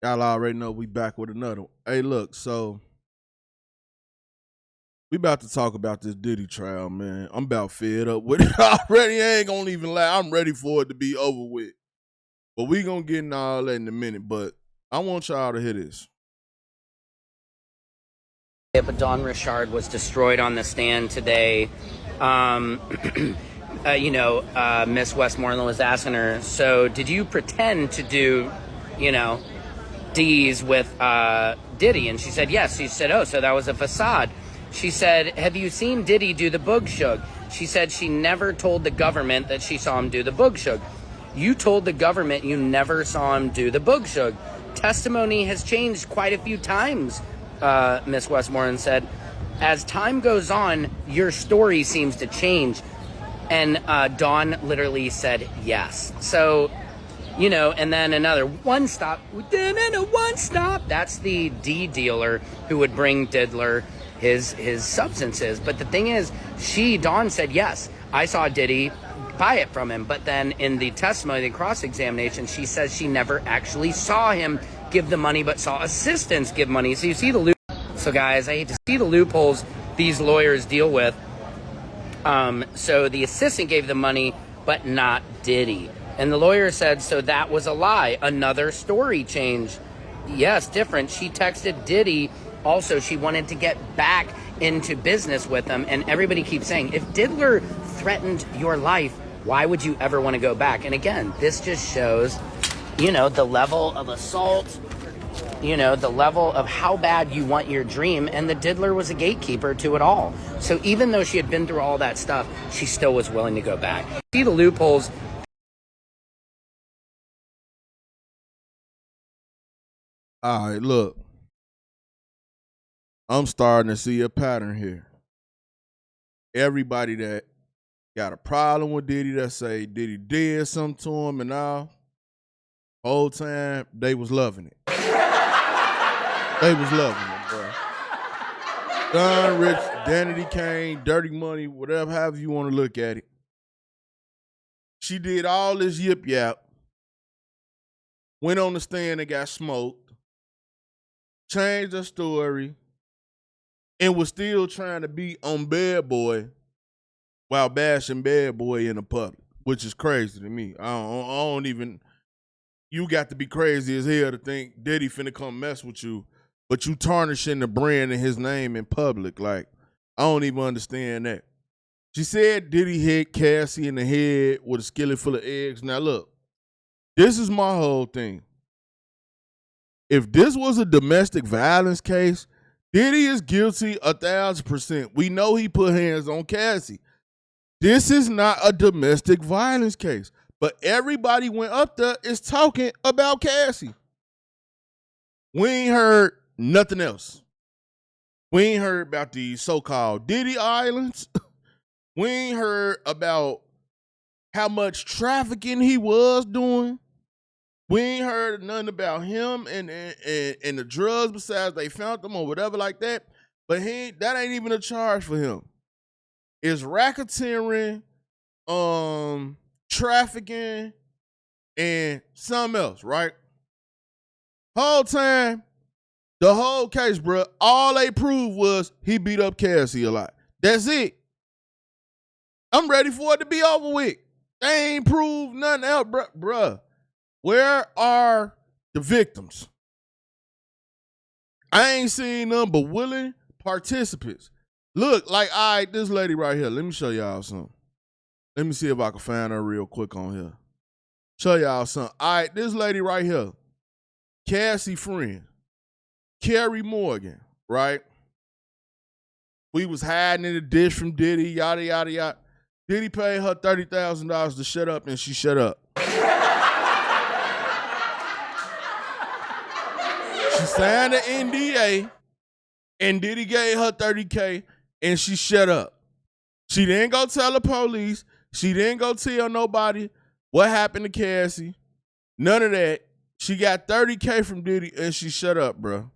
Y'all already know we back with another one. Hey, look, so we about to talk about this Diddy trial, man. I'm about fed up with it already. I ain't gonna even lie. I'm ready for it to be over with. But we gonna get into all that in a minute. But I want y'all to hear this. But Don Richard was destroyed on the stand today. Um, Miss Westmoreland was asking her, so did you pretend to do, D's with Diddy? And she said, yes. She said, oh, so that was a facade. She said, have you seen Diddy do the boog shug? She said she never told the government that she saw him do the boog shug. You told the government you never saw him do the boog shug. Testimony has changed quite a few times, Miss Westmoreland said. As time goes on, your story seems to change. And Dawn literally said yes. So, and then another one stop. That's the D dealer who would bring Diddler his substances. But the thing is, Dawn said yes. I saw Diddy buy it from him. But then in the testimony, the cross-examination, she says she never actually saw him give the money, but saw assistants give money. So you see the loop. So guys, I hate to see the loopholes these lawyers deal with. So the assistant gave the money, but not Diddy. And the lawyer said, so that was a lie. Another story change. Yes, different. She texted Diddy. Also, she wanted to get back into business with him. And everybody keeps saying, if Diddler threatened your life, why would you ever want to go back? And again, this just shows, the level of assault, the level of how bad you want your dream. And the Diddler was a gatekeeper to it all. So even though she had been through all that stuff, she still was willing to go back. See the loopholes. All right, look. I'm starting to see a pattern here. Everybody that got a problem with Diddy, that say Diddy did something to him and all, whole time they was loving it. They was loving it, bro. Don Rich, Danity Kane, Dirty Money, whatever, however you want to look at it. She did all this yip yap, went on the stand and got smoked, changed her story, and was still trying to be on Bad Boy while bashing Bad Boy in the public, which is crazy to me. I don't even, you got to be crazy as hell to think Diddy finna come mess with you, but you tarnishing the brand and his name in public. Like, I don't even understand that. She said Diddy hit Cassie in the head with a skillet full of eggs. Now look, this is my whole thing. If this was a domestic violence case, Diddy is guilty 1,000%. We know he put hands on Cassie. This is not a domestic violence case. But everybody went up there is talking about Cassie. We ain't heard nothing else. We ain't heard about these so-called Diddy Islands. We ain't heard about how much trafficking he was doing. We ain't heard nothing about him and the drugs besides they found them or whatever like that. But that ain't even a charge for him. It's racketeering, trafficking, and something else, right? Whole time, the whole case, bro, all they proved was he beat up Cassie a lot. That's it. I'm ready for it to be over with. They ain't proved nothing else, bruh. Where are the victims? I ain't seen none but willing participants. Look, like, all right, this lady right here. Let me show y'all something. Let me see if I can find her real quick on here. Show y'all something. All right, this lady right here. Cassie friend. Carrie Morgan, right? We was hiding in the dish from Diddy, yada, yada, yada. Diddy paid her $30,000 to shut up, and she shut up. She signed an NDA, and Diddy gave her $30K, and she shut up. She didn't go tell the police. She didn't go tell nobody what happened to Cassie. None of that. She got $30K from Diddy, and she shut up, bro.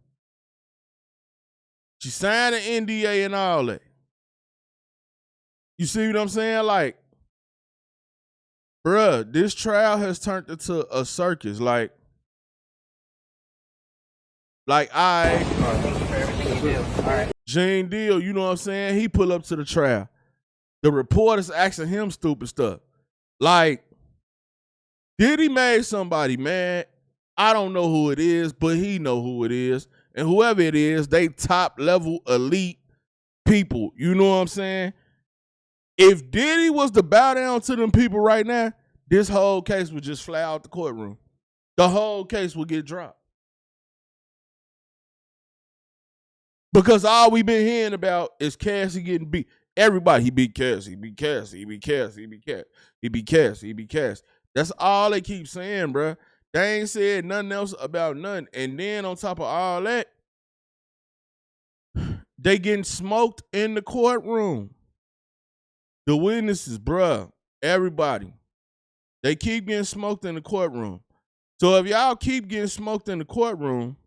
She signed an NDA and all that. You see what I'm saying? Like, bruh, this trial has turned into a circus. Like, Like, Thank you for everything you do. All right. Jane Deal, you know what I'm saying? He pull up to the trial. The reporters asking him stupid stuff. Like, Diddy made somebody mad. I don't know who it is, but he know who it is. And whoever it is, they top level elite people. You know what I'm saying? If Diddy was to bow down to them people right now, this whole case would just fly out the courtroom. The whole case would get dropped. Because all we've been hearing about is Cassie getting beat. Everybody, he beat Cassie, he beat Cassie, he beat Cassie, he beat Cassie, he beat Cassie, he beat Cassie. That's all they keep saying, bro. They ain't said nothing else about nothing. And then on top of all that, they getting smoked in the courtroom. The witnesses, bruh, everybody, they keep getting smoked in the courtroom. So if y'all keep getting smoked in the courtroom,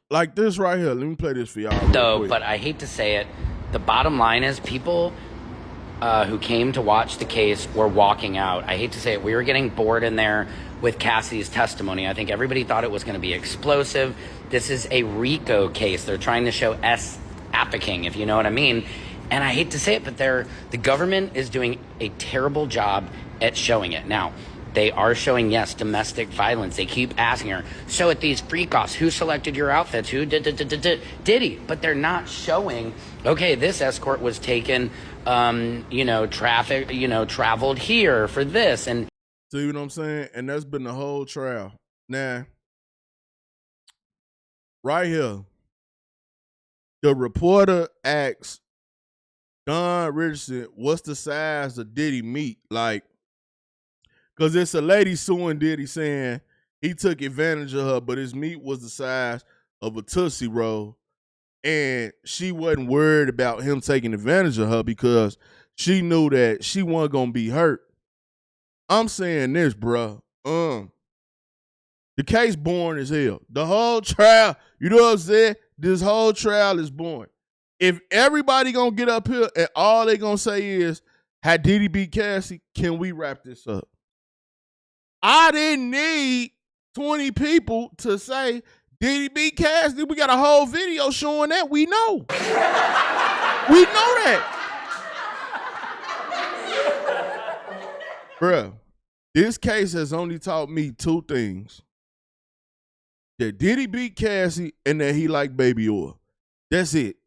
like this right here, let me play this for y'all. Though, but I hate to say it, the bottom line is people who came to watch the case were walking out. I hate to say it, we were getting bored in there with Cassie's testimony. I think everybody thought it was going to be explosive. This is a RICO case. They're trying to show trafficking, if you know what I mean. And I hate to say it, but the government is doing a terrible job at showing it. Now, they are showing, yes, domestic violence. They keep asking her, so at these freak-offs, who selected your outfits? Who Diddy? But they're not showing, okay, this escort was taken, traveled here for this. And see what I'm saying? And that's been the whole trial. Now, right here, the reporter asks Don Richardson, what's the size of Diddy meat? Like, because it's a lady suing Diddy saying he took advantage of her, but his meat was the size of a Tootsie Roll. And she wasn't worried about him taking advantage of her because she knew that she wasn't going to be hurt. I'm saying this, bro. The case boring as hell. The whole trial, you know what I'm saying? This whole trial is boring. If everybody going to get up here and all they going to say is, had Diddy beat Cassie, can we wrap this up? I didn't need 20 people to say, Diddy beat Cassie. We got a whole video showing that. We know. We know that. Bruh, this case has only taught me two things. That Diddy beat Cassie and that he liked baby oil. That's it.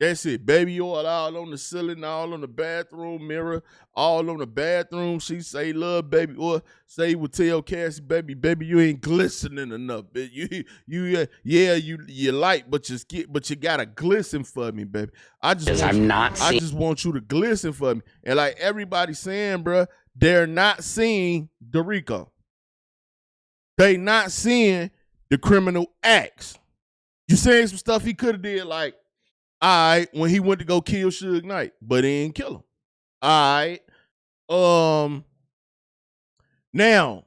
That's it. Baby oil all on the ceiling, all on the bathroom mirror, all on the bathroom. She say love baby oil. Say he would tell Cassie, baby, you ain't glistening enough. You light, but you gotta glisten for me, baby. I just want you to glisten for me. And like everybody saying, bro, they're not seeing the RICO. They not seeing the criminal acts. You saying some stuff he could have did, like, all right, when he went to go kill Suge Knight, but he didn't kill him. All right. Now,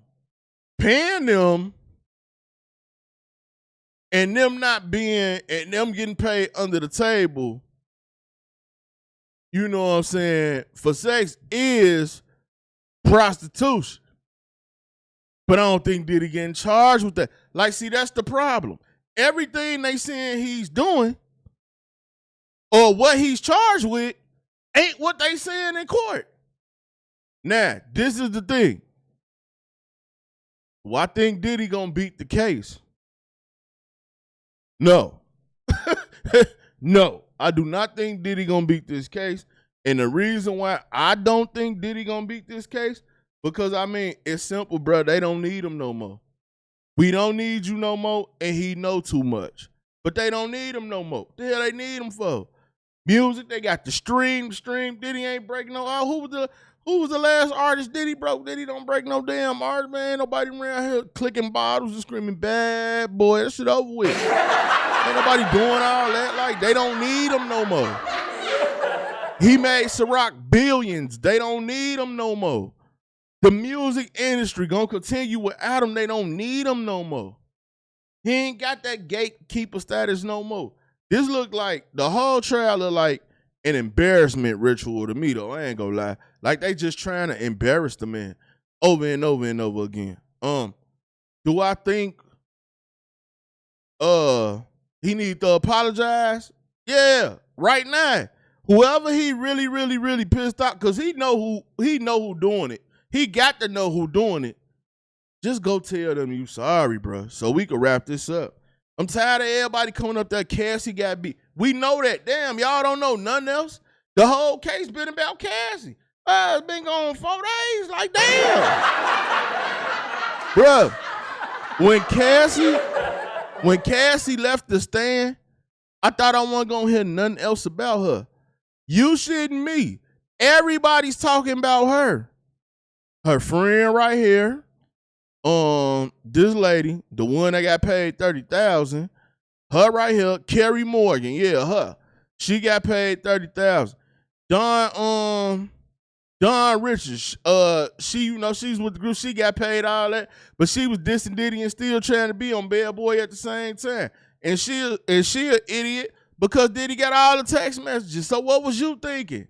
paying them and them not being, and them getting paid under the table, you know what I'm saying, for sex is prostitution. But I don't think Diddy getting charged with that. Like, see, that's the problem. Everything they saying he's doing or what he's charged with ain't what they saying in court. Now, this is the thing. Do I think Diddy gonna beat the case? No. No, I do not think Diddy gonna beat this case. And the reason why I don't think Diddy gonna beat this case, because I mean, it's simple, bro. They don't need him no more. We don't need you no more, and he know too much. But they don't need him no more. The hell they need him for? Music, they got the stream. Diddy ain't breaking no. Who was the last artist Diddy broke? Diddy don't break no damn art, man. Nobody around here clicking bottles and screaming bad boy. That shit over with. Ain't nobody doing all that. Like, they don't need him no more. He made Ciroc billions. They don't need him no more. The music industry gonna continue without him. They don't need him no more. He ain't got that gatekeeper status no more. This look like, the whole trial look like an embarrassment ritual to me, though. I ain't gonna lie. Like, they just trying to embarrass the man over and over and over again. Do I think he need to apologize. Yeah, right now. Whoever he really, really, really pissed off, cause he know who doing it. He got to know who doing it. Just go tell them you sorry, bro, so we can wrap this up. I'm tired of everybody coming up there. Cassie got beat. We know that. Damn, y'all don't know nothing else. The whole case been about Cassie. It's been going 4 days. Like, damn. Bruh, when Cassie left the stand, I thought I wasn't going to hear nothing else about her. You shitting me. Everybody's talking about her. Her friend right here. This lady, the one that got paid $30,000, her right here, Carrie Morgan, yeah, her. She got paid $30,000. Don Richards, she's with the group. She got paid all that, but she was dissing Diddy and still trying to be on Bad Boy at the same time. And she an idiot because Diddy got all the text messages. So what was you thinking?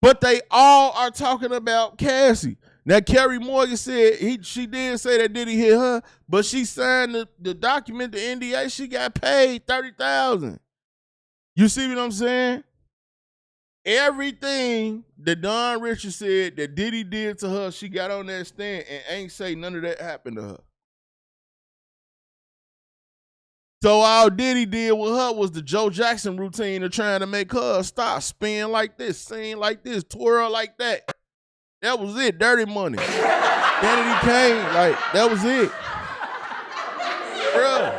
But they all are talking about Cassie. Now, Carrie Morgan said she did say that Diddy hit her, but she signed the document, the NDA. She got paid $30,000. You see what I'm saying? Everything that Don Richards said that Diddy did to her, she got on that stand and ain't say none of that happened to her. So all Diddy did with her was the Joe Jackson routine of trying to make her stop, spin like this, sing like this, twirl like that. That was it. Dirty money. Kennedy Kane, like, that was it. Bruh.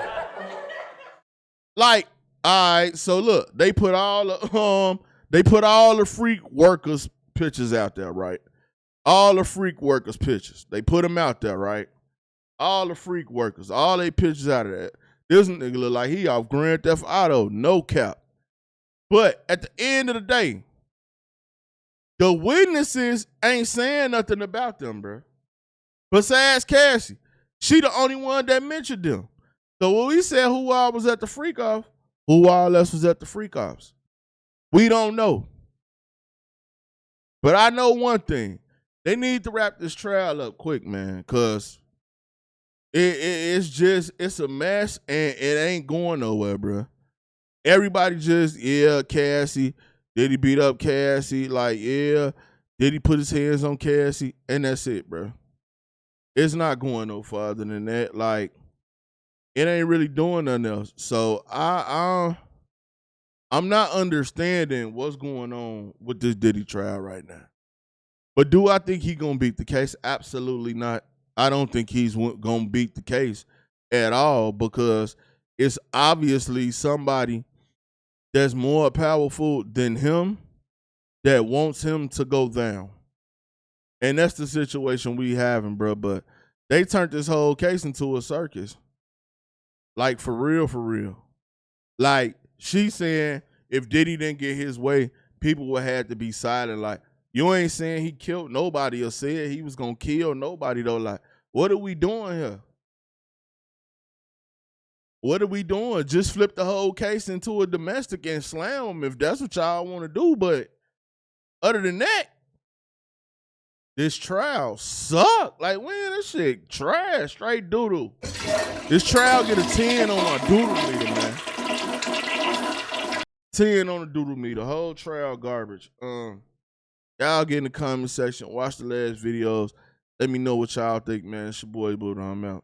Like, all right, so look, they put all the freak workers pictures out there, right? All the freak workers pictures. They put them out there, right? All the freak workers, all they pictures out of that. This nigga look like he off Grand Theft Auto, no cap. But at the end of the day, the witnesses ain't saying nothing about them, bro. Besides Cassie. She the only one that mentioned them. So when we said who all was at the freak off, who all else was at the freak offs? We don't know. But I know one thing. They need to wrap this trial up quick, man, because it's a mess and it ain't going nowhere, bro. Everybody just, yeah, Cassie. Did he beat up Cassie? Like, yeah. Did he put his hands on Cassie? And that's it, bro. It's not going no farther than that. Like, it ain't really doing nothing else. So I'm not understanding what's going on with this Diddy trial right now. But do I think he gonna beat the case? Absolutely not. I don't think he's gonna beat the case at all because it's obviously somebody that's more powerful than him that wants him to go down. And that's the situation we having, bro. But they turned this whole case into a circus. Like, for real, for real. Like, she saying if Diddy didn't get his way, people would have to be silent. Like, you ain't saying he killed nobody or said he was going to kill nobody, though. Like, what are we doing here? What are we doing? Just flip the whole case into a domestic and slam them if that's what y'all want to do. But other than that, this trial sucked. Like, man, this shit trash, straight doodle. This trial get a 10 on my doodle meter, man. 10 on the doodle meter. Whole trial garbage. Y'all get in the comment section. Watch the last videos. Let me know what y'all think, man. It's your boy Buddha. I'm out.